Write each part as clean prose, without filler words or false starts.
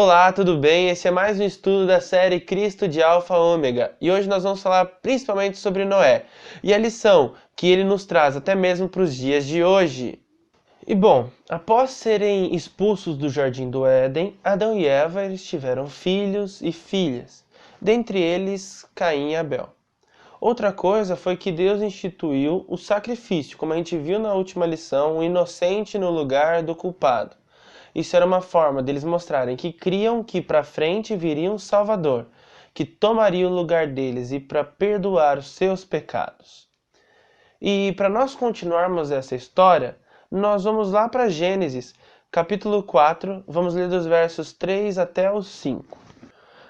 Olá, tudo bem? Esse é mais um estudo da série Cristo de Alfa Ômega e hoje nós vamos falar principalmente sobre Noé e a lição que ele nos traz até mesmo para os dias de hoje. E bom, após serem expulsos do Jardim do Éden, Adão e Eva eles tiveram filhos e filhas, dentre eles Caim e Abel. Outra coisa foi que Deus instituiu o sacrifício, como a gente viu na última lição, o inocente no lugar do culpado. Isso era uma forma deles mostrarem que criam que para frente viria um Salvador, que tomaria o lugar deles e para perdoar os seus pecados. E para nós continuarmos essa história, nós vamos lá para Gênesis, capítulo 4, vamos ler dos versos 3 até os 5.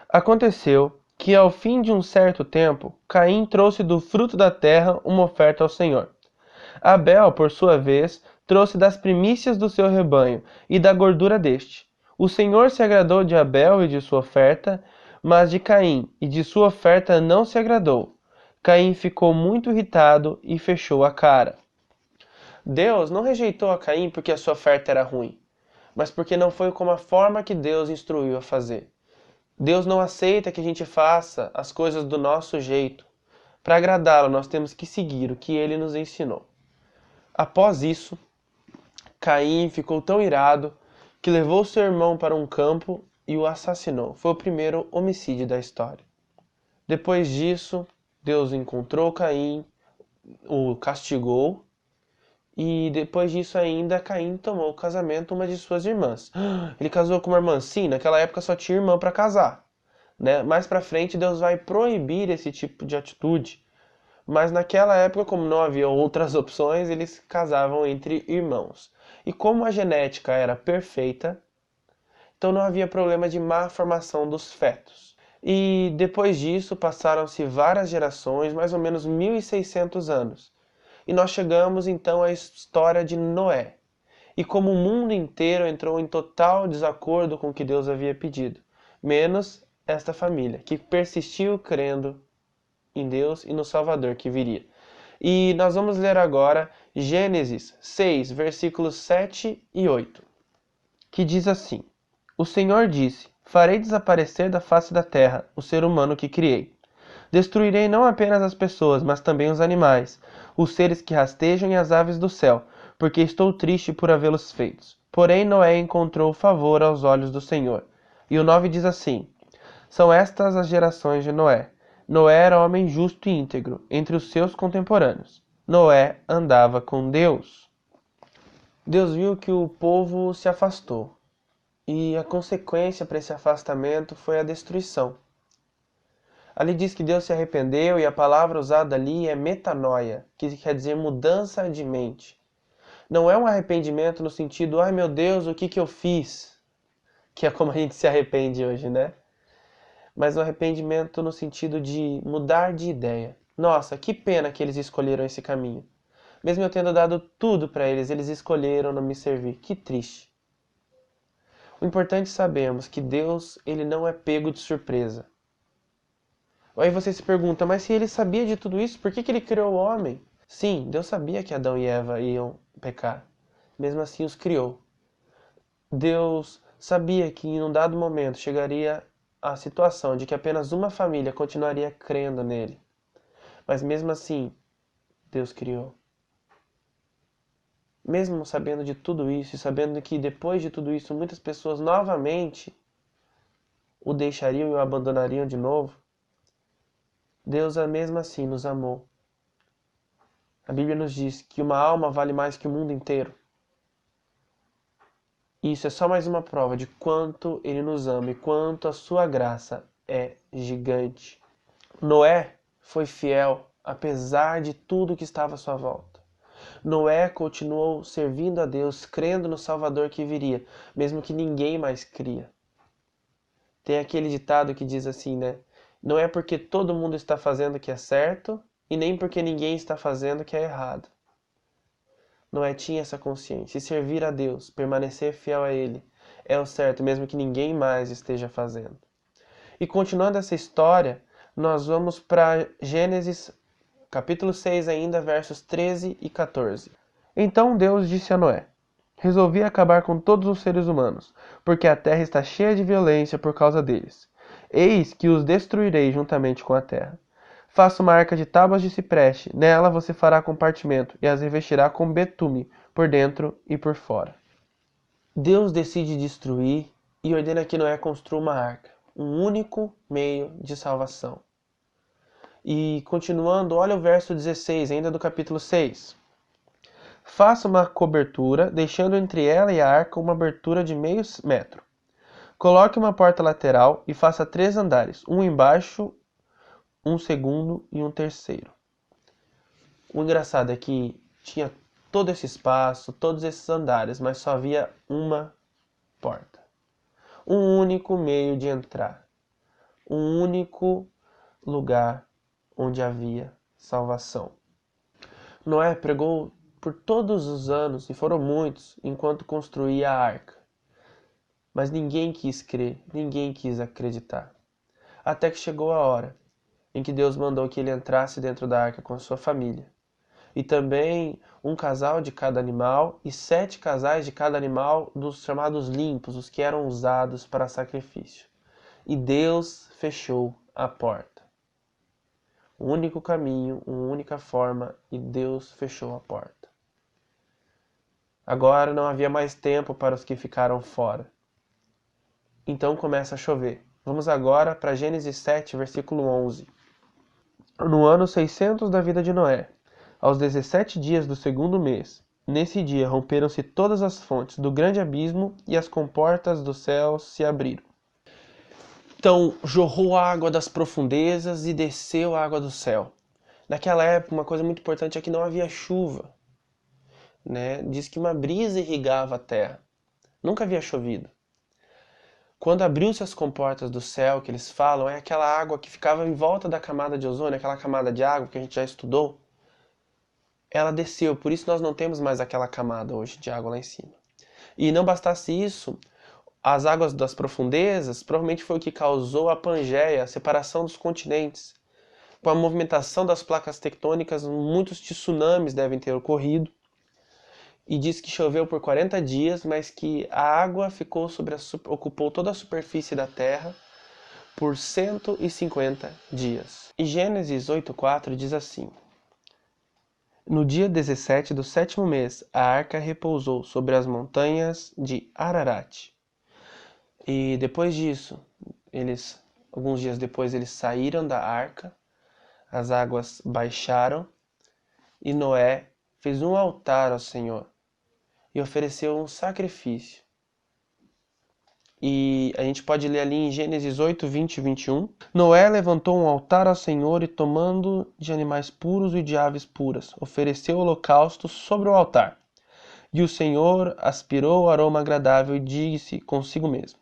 Aconteceu que ao fim de um certo tempo, Caim trouxe do fruto da terra uma oferta ao Senhor. Abel, por sua vez, trouxe das primícias do seu rebanho e da gordura deste. O Senhor se agradou de Abel e de sua oferta, mas de Caim e de sua oferta não se agradou. Caim ficou muito irritado e fechou a cara. Deus não rejeitou a Caim porque a sua oferta era ruim, mas porque não foi como a forma que Deus instruiu a fazer. Deus não aceita que a gente faça as coisas do nosso jeito. Para agradá-lo, nós temos que seguir o que ele nos ensinou. Após isso, Caim ficou tão irado que levou seu irmão para um campo e o assassinou. Foi o primeiro homicídio da história. Depois disso, Deus encontrou Caim, o castigou, e depois disso ainda Caim tomou o casamento uma de suas irmãs. Ele casou com uma irmã? Sim, naquela época só tinha irmã para casar, né? Mais para frente Deus vai proibir esse tipo de atitude. Mas naquela época, como não havia outras opções, eles casavam entre irmãos. E como a genética era perfeita, então não havia problema de má formação dos fetos. E depois disso passaram-se várias gerações, mais ou menos 1600 anos. E nós chegamos então à história de Noé. E como o mundo inteiro entrou em total desacordo com o que Deus havia pedido, menos esta família, que persistiu crendo em Deus e no Salvador que viria. E nós vamos ler agora Gênesis 6, versículos 7 e 8, que diz assim: O Senhor disse: Farei desaparecer da face da terra o ser humano que criei. Destruirei não apenas as pessoas, mas também os animais, os seres que rastejam e as aves do céu, porque estou triste por havê-los feitos. Porém Noé encontrou favor aos olhos do Senhor. E o 9 diz assim: São estas as gerações de Noé. Noé era homem justo e íntegro entre os seus contemporâneos. Noé andava com Deus. Deus viu que o povo se afastou, e a consequência para esse afastamento foi a destruição. Ali diz que Deus se arrependeu, e a palavra usada ali é metanoia, que quer dizer mudança de mente. Não é um arrependimento no sentido, ai meu Deus, o que eu fiz? Que é como a gente se arrepende hoje, né? Mas um arrependimento no sentido de mudar de ideia. Nossa, que pena que eles escolheram esse caminho. Mesmo eu tendo dado tudo para eles, eles escolheram não me servir. Que triste. O importante é sabermos que Deus, ele não é pego de surpresa. Aí você se pergunta, mas se ele sabia de tudo isso, por que ele criou o homem? Sim, Deus sabia que Adão e Eva iam pecar. Mesmo assim os criou. Deus sabia que em um dado momento chegaria a situação de que apenas uma família continuaria crendo nele. Mas mesmo assim, Deus criou. Mesmo sabendo de tudo isso e sabendo que depois de tudo isso muitas pessoas novamente o deixariam e o abandonariam de novo, Deus mesmo assim nos amou. A Bíblia nos diz que uma alma vale mais que o mundo inteiro. Isso é só mais uma prova de quanto Ele nos ama e quanto a sua graça é gigante. Noé foi fiel, apesar de tudo que estava à sua volta. Noé continuou servindo a Deus, crendo no Salvador que viria, mesmo que ninguém mais cria. Tem aquele ditado que diz assim, né? Não é porque todo mundo está fazendo que é certo, e nem porque ninguém está fazendo que é errado. Noé tinha essa consciência. E servir a Deus, permanecer fiel a Ele, é o certo, mesmo que ninguém mais esteja fazendo. E continuando essa história, nós vamos para Gênesis, capítulo 6 ainda, versos 13 e 14. Então Deus disse a Noé: Resolvi acabar com todos os seres humanos, porque a terra está cheia de violência por causa deles. Eis que os destruirei juntamente com a terra. Faça uma arca de tábuas de cipreste, nela você fará compartimento e as revestirá com betume, por dentro e por fora. Deus decide destruir e ordena que Noé construa uma arca, um único meio de salvação. E continuando, olha o verso 16, ainda do capítulo 6. Faça uma cobertura, deixando entre ela e a arca uma abertura de meio metro. Coloque uma porta lateral e faça 3 andares, um embaixo, um segundo e um terceiro. O engraçado é que tinha todo esse espaço, todos esses andares, mas só havia uma porta. Um único meio de entrar. Um único lugar onde havia salvação. Noé pregou por todos os anos, e foram muitos, enquanto construía a arca. Mas ninguém quis crer, ninguém quis acreditar. Até que chegou a hora em que Deus mandou que ele entrasse dentro da arca com sua família. E também um casal de cada animal e 7 casais de cada animal dos chamados limpos, os que eram usados para sacrifício. E Deus fechou a porta. O único caminho, uma única forma, e Deus fechou a porta. Agora não havia mais tempo para os que ficaram fora. Então começa a chover. Vamos agora para Gênesis 7, versículo 11. No ano 600 da vida de Noé, aos 17 dias do 2º mês, nesse dia romperam-se todas as fontes do grande abismo e as comportas do céu se abriram. Então jorrou a água das profundezas e desceu a água do céu. Naquela época, uma coisa muito importante é que não havia chuva. Diz que uma brisa irrigava a terra. Nunca havia chovido. Quando abriu-se as comportas do céu, que eles falam, é aquela água que ficava em volta da camada de ozônio, aquela camada de água que a gente já estudou. Ela desceu, por isso nós não temos mais aquela camada hoje de água lá em cima. E não bastasse isso, as águas das profundezas provavelmente foi o que causou a Pangeia, a separação dos continentes. Com a movimentação das placas tectônicas, muitos tsunamis devem ter ocorrido. E diz que choveu por 40 dias, mas que a água ocupou toda a superfície da terra por 150 dias. E Gênesis 8,4 diz assim: No dia 17 do 7º mês, a arca repousou sobre as montanhas de Ararat. E depois disso, alguns dias depois, eles saíram da arca, as águas baixaram, e Noé fez um altar ao Senhor e ofereceu um sacrifício. E a gente pode ler ali em Gênesis 8, 20 e 21. Noé levantou um altar ao Senhor e, tomando de animais puros e de aves puras, ofereceu holocaustos sobre o altar. E o Senhor aspirou o aroma agradável e disse consigo mesmo: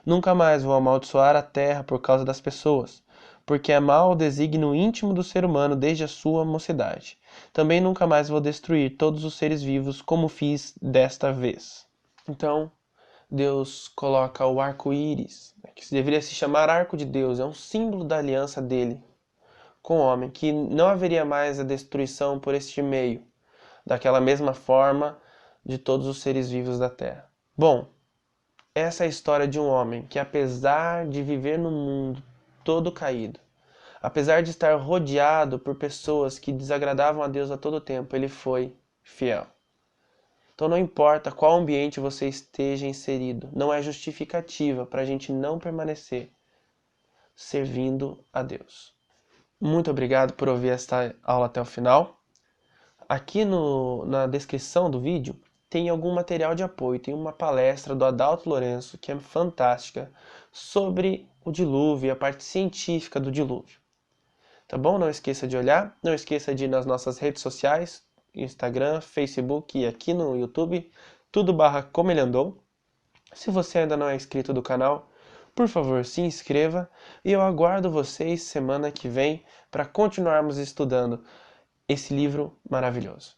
Nunca mais vou amaldiçoar a terra por causa das pessoas, porque é mau o desígnio íntimo do ser humano desde a sua mocidade. Também nunca mais vou destruir todos os seres vivos como fiz desta vez. Então, Deus coloca o arco-íris, que deveria se chamar arco de Deus, é um símbolo da aliança dele com o homem, que não haveria mais a destruição por este meio, daquela mesma forma de todos os seres vivos da terra. Bom, essa é a história de um homem que, apesar de viver no mundo todo caído, apesar de estar rodeado por pessoas que desagradavam a Deus a todo tempo, ele foi fiel. Então não importa qual ambiente você esteja inserido, não é justificativa para a gente não permanecer servindo a Deus. Muito obrigado por ouvir esta aula até o final. Aqui na descrição do vídeo tem algum material de apoio, tem uma palestra do Adalto Lourenço, que é fantástica, sobre o dilúvio e a parte científica do dilúvio. Tá bom? Não esqueça de olhar, não esqueça de ir nas nossas redes sociais, Instagram, Facebook e aqui no YouTube, @Como Ele Andou. Se você ainda não é inscrito do canal, por favor, se inscreva e eu aguardo vocês semana que vem para continuarmos estudando esse livro maravilhoso.